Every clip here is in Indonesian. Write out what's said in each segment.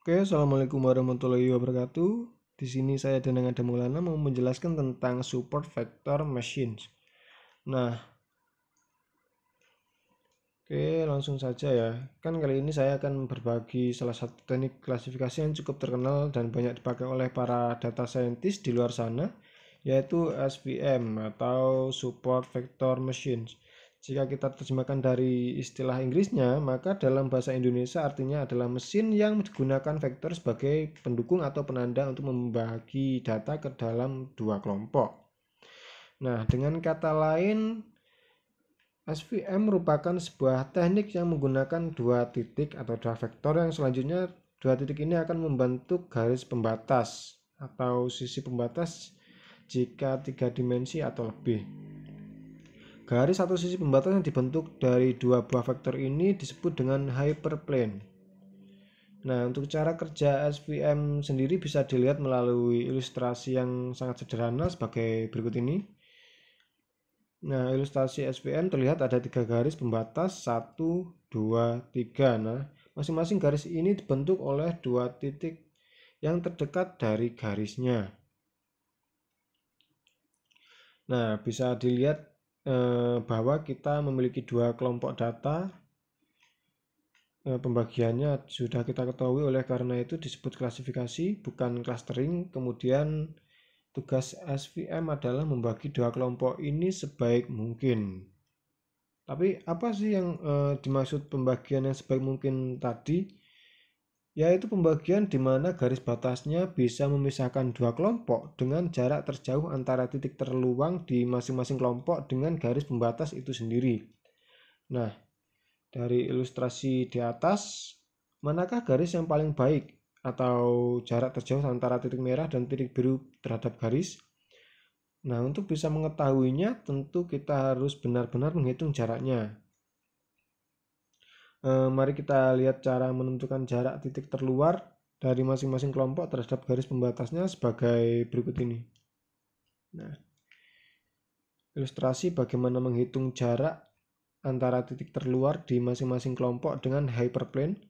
Oke, assalamualaikum warahmatullahi wabarakatuh. Di sini saya Danang Adam Maulana mau menjelaskan tentang support vector machines. Nah, oke, langsung saja ya. Kan kali ini saya akan berbagi salah satu teknik klasifikasi yang cukup terkenal dan banyak dipakai oleh para data scientist di luar sana, yaitu SVM atau support vector machines. Jika kita terjemahkan dari istilah Inggrisnya, maka dalam bahasa Indonesia artinya adalah mesin yang digunakan vektor sebagai pendukung atau penanda untuk membagi data ke dalam dua kelompok. Nah, dengan kata lain, SVM merupakan sebuah teknik yang menggunakan dua titik atau dua vektor yang selanjutnya dua titik ini akan membentuk garis pembatas atau sisi pembatas jika tiga dimensi atau lebih. Garis atau sisi pembatas yang dibentuk dari dua buah vektor ini disebut dengan hyperplane. Nah, untuk cara kerja SVM sendiri bisa dilihat melalui ilustrasi yang sangat sederhana sebagai berikut ini. Nah, ilustrasi SVM terlihat ada tiga garis pembatas, 1, 2, 3. Nah, masing-masing garis ini dibentuk oleh dua titik yang terdekat dari garisnya. Nah, bisa dilihat bahwa kita memiliki dua kelompok data. Pembagiannya sudah kita ketahui, oleh karena itu disebut klasifikasi bukan clustering. Kemudian tugas SVM adalah membagi dua kelompok ini sebaik mungkin. Tapi apa sih yang dimaksud pembagian yang sebaik mungkin tadi? Yaitu pembagian di mana garis batasnya bisa memisahkan dua kelompok dengan jarak terjauh antara titik terluang di masing-masing kelompok dengan garis pembatas itu sendiri. Nah, dari ilustrasi di atas, manakah garis yang paling baik atau jarak terjauh antara titik merah dan titik biru terhadap garis? Nah, untuk bisa mengetahuinya, tentu kita harus benar-benar menghitung jaraknya. Mari kita lihat cara menentukan jarak titik terluar dari masing-masing kelompok terhadap garis pembatasnya sebagai berikut ini. Nah, ilustrasi bagaimana menghitung jarak antara titik terluar di masing-masing kelompok dengan hyperplane.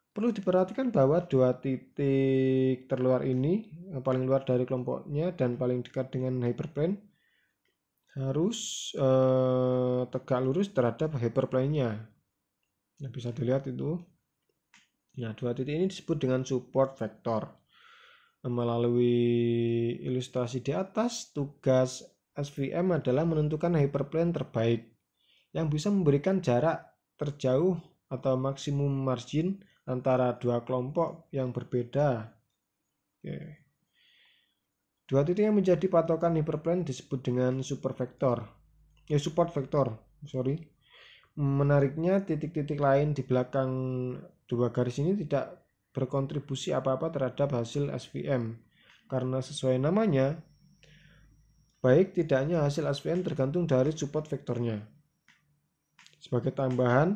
Perlu diperhatikan bahwa dua titik terluar ini, paling luar dari kelompoknya dan paling dekat dengan hyperplane, harus tegak lurus terhadap hyperplane-nya. Nah, bisa dilihat itu. Nah, dua titik ini disebut dengan support vector. Melalui ilustrasi di atas, tugas SVM adalah menentukan hyperplane terbaik yang bisa memberikan jarak terjauh atau maksimum margin antara dua kelompok yang berbeda. Oke. Dua titik yang menjadi patokan hyperplane disebut dengan support vector. Menariknya, titik-titik lain di belakang dua garis ini tidak berkontribusi apa-apa terhadap hasil SVM. Karena sesuai namanya, baik tidaknya hasil SVM tergantung dari support vektornya. Sebagai tambahan,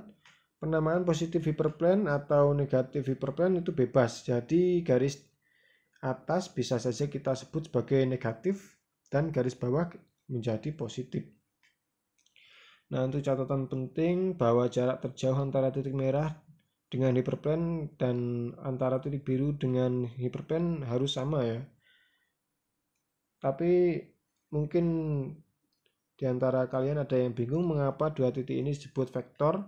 penamaan positif hyperplane atau negatif hyperplane itu bebas. Jadi garis atas bisa saja kita sebut sebagai negatif dan garis bawah menjadi positif. Nah, untuk catatan penting bahwa jarak terjauh antara titik merah dengan hyperplane dan antara titik biru dengan hyperplane harus sama ya. Tapi mungkin di antara kalian ada yang bingung mengapa dua titik ini disebut vektor,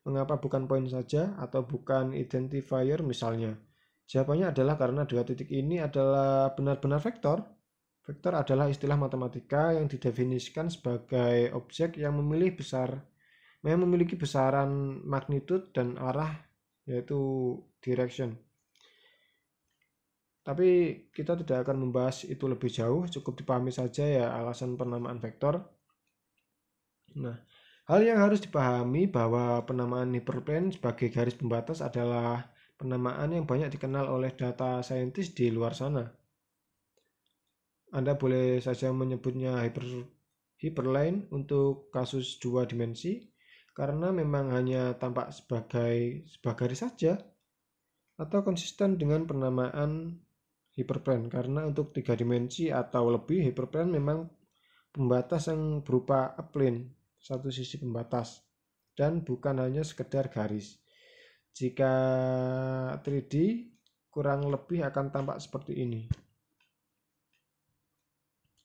mengapa bukan poin saja atau bukan identifier misalnya. Jawabannya adalah karena dua titik ini adalah benar-benar vektor. Vektor adalah istilah matematika yang didefinisikan sebagai objek yang memiliki besaran magnitud dan arah, yaitu direction. Tapi kita tidak akan membahas itu lebih jauh, cukup dipahami saja ya alasan penamaan vektor. Nah, hal yang harus dipahami bahwa penamaan hyperplane sebagai garis pembatas adalah penamaan yang banyak dikenal oleh data scientist di luar sana. Anda boleh saja menyebutnya hyperplane untuk kasus dua dimensi karena memang hanya tampak sebagai sebuah garis saja, atau konsisten dengan penamaan hyperplane karena untuk tiga dimensi atau lebih hyperplane memang pembatas yang berupa plane, satu sisi pembatas, dan bukan hanya sekedar garis. Jika 3D kurang lebih akan tampak seperti ini.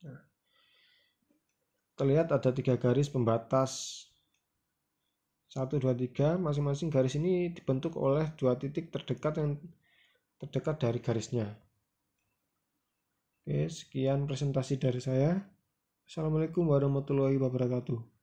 Nah, terlihat ada 3 garis pembatas 1, 2, 3. Masing-masing garis ini dibentuk oleh 2 titik terdekat yang terdekat dari garisnya. Oke, sekian presentasi dari saya. Assalamualaikum warahmatullahi wabarakatuh.